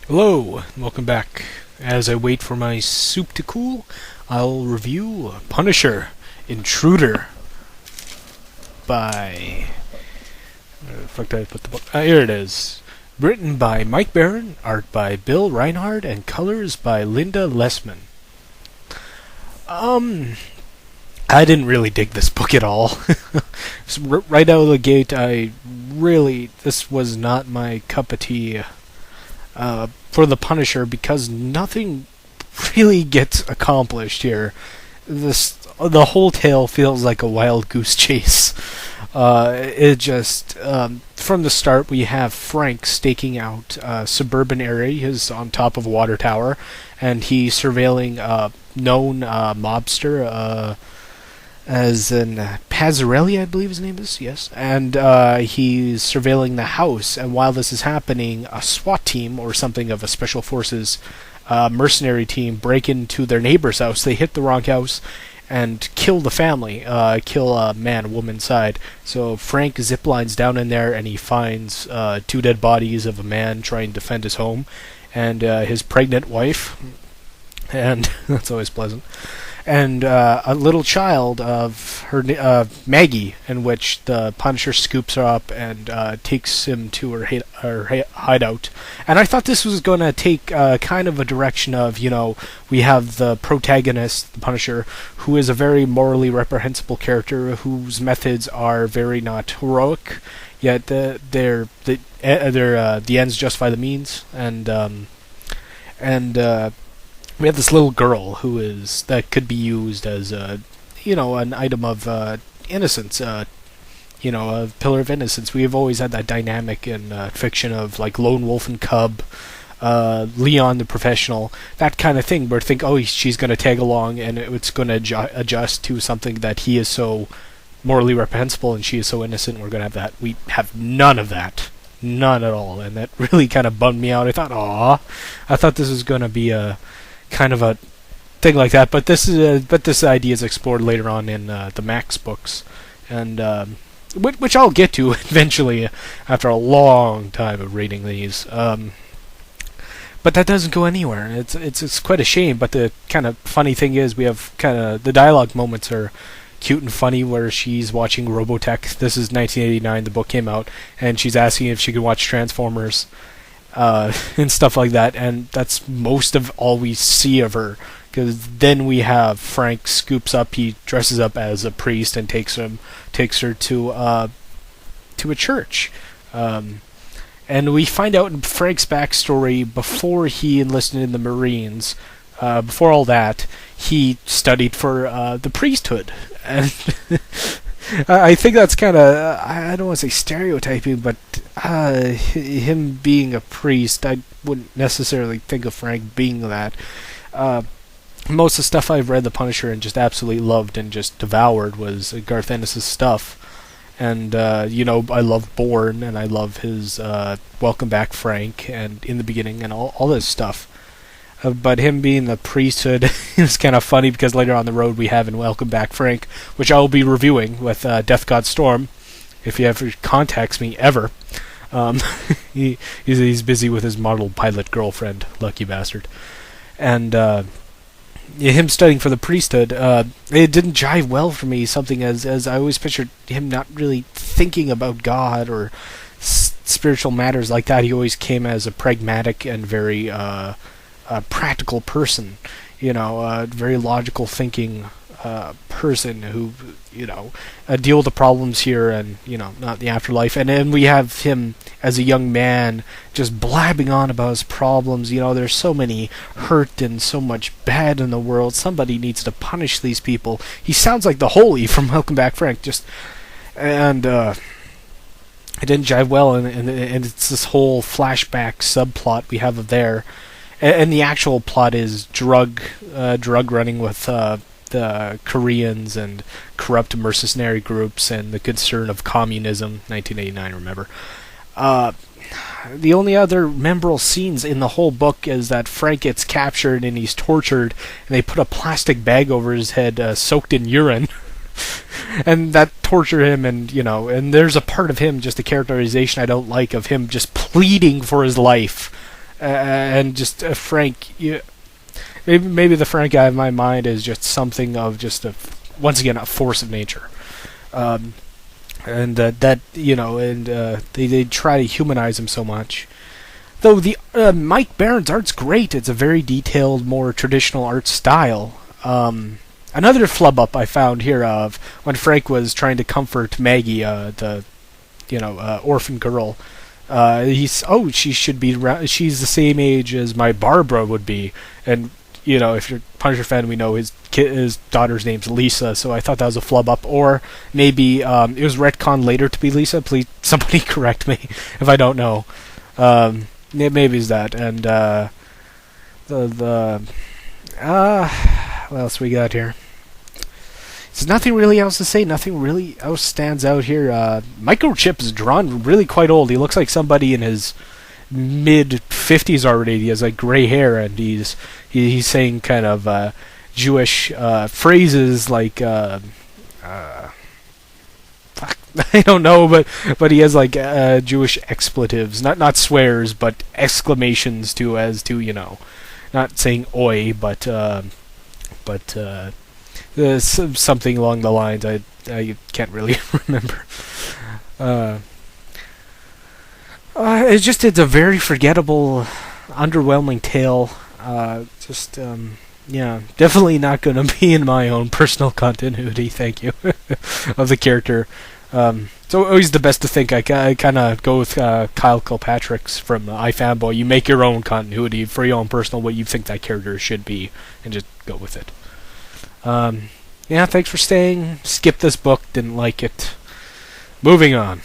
Hello, welcome back. As I wait for my soup to cool, I'll review Punisher, Intruder by... Where the fuck did I put the book? Here it is. Written by Mike Barron, art by Bill Reinhold, and colors by Linda Lessman. I didn't really dig this book at all. Right out of the gate, this was not my cup of tea. For the Punisher, because nothing really gets accomplished here. The whole tale feels like a wild goose chase. From the start, we have Frank staking out a suburban area. He's on top of a water tower, and he's surveilling a known mobster, as in Pazzarelli, I believe his name is, yes. And he's surveilling the house, and while this is happening, a SWAT team, or something of a Special Forces mercenary team, break into their neighbor's house. They hit the wrong house and kill the family, kill a man, a woman inside. So Frank ziplines down in there, and he finds two dead bodies of a man trying to defend his home, and his pregnant wife, and that's always pleasant. And a little child of her, Maggie, in which the Punisher scoops her up and takes him to her hideout. And I thought this was going to take kind of a direction of, we have the protagonist, the Punisher, who is a very morally reprehensible character whose methods are very not heroic, yet the ends justify the means, and we have this little girl that could be used as an item of innocence, a pillar of innocence. We have always had that dynamic in fiction of like lone wolf and cub, Leon the professional, that kind of thing. Where she's going to tag along and it's going to adjust to something that he is so morally reprehensible and she is so innocent. We're going to have that. We have none of that. None at all, and that really kind of bummed me out. I thought this was going to be a kind of a thing like that, but this idea is explored later on in the Max books, and which I'll get to eventually after a long time of reading these. But that doesn't go anywhere. It's quite a shame. But the kind of funny thing is, we have kind of the dialogue moments are cute and funny, where she's watching Robotech. This is 1989. The book came out, and she's asking if she could watch Transformers. And stuff like that, and that's most of all we see of her. Because then we have Frank scoops up, he dresses up as a priest and takes her to a church, and we find out in Frank's backstory, before he enlisted in the Marines, before all that, he studied for the priesthood, and I think that's kind of, I don't want to say stereotyping, but him being a priest, I wouldn't necessarily think of Frank being that. Most of the stuff I've read The Punisher and just absolutely loved and just devoured was Garth Ennis' stuff. And, I love Bourne, and I love his Welcome Back Frank, and In the Beginning, and all this stuff. But him being the priesthood is kind of funny, because later on the road we have in Welcome Back Frank, which I will be reviewing with Death God Storm, if he ever contacts me, ever. He's busy with his model pilot girlfriend, lucky bastard. And him studying for the priesthood, it didn't jive well for me, something as I always pictured him not really thinking about God or spiritual matters like that. He always came as a pragmatic and very practical person, a very logical thinking person who, deal with the problems here and, not the afterlife. And then we have him as a young man just blabbing on about his problems. There's so many hurt and so much bad in the world. Somebody needs to punish these people. He sounds like the Holy from Welcome Back Frank, and it didn't jive well, and it's this whole flashback subplot we have there. And the actual plot is drug running with the Koreans and corrupt mercenary groups and the concern of communism. 1989, remember. The only other memorable scenes in the whole book is that Frank gets captured and he's tortured, and they put a plastic bag over his head soaked in urine. And that torture him, and and there's a part of him, just the characterization I don't like, of him just pleading for his life. and just Frank. Maybe the Frank guy in my mind is just something of just once again a force of nature. Um, and that and they try to humanize him so much. Though the Mike Barron's art's great, it's a very detailed, more traditional art style. Another flub up I found here of when Frank was trying to comfort Maggie, the orphan girl. She should be she's the same age as my Barbara would be, and if you're a Punisher fan, we know his daughter's name's Lisa, so I thought that was a flub up, or maybe it was retconned later to be Lisa. Please, somebody correct me if I don't know. Maybe it's that, and what else we got here? There's nothing really else to say. Nothing really else stands out here. Microchip is drawn really quite old. He looks like somebody in his mid-50s already. He has like gray hair, and he's saying kind of Jewish phrases like fuck, I don't know, but he has like Jewish expletives, not swears, but exclamations too, as to not saying oi, but something along the lines. I can't really remember. It's a very forgettable, underwhelming tale. Definitely not going to be in my own personal continuity. Thank you of the character. It's always the best to think. I kind of go with Kyle Kilpatrick's from iFanboy. You make your own continuity for your own personal what you think that character should be, and just go with it. Thanks for staying. Skip this book. Didn't like it. Moving on.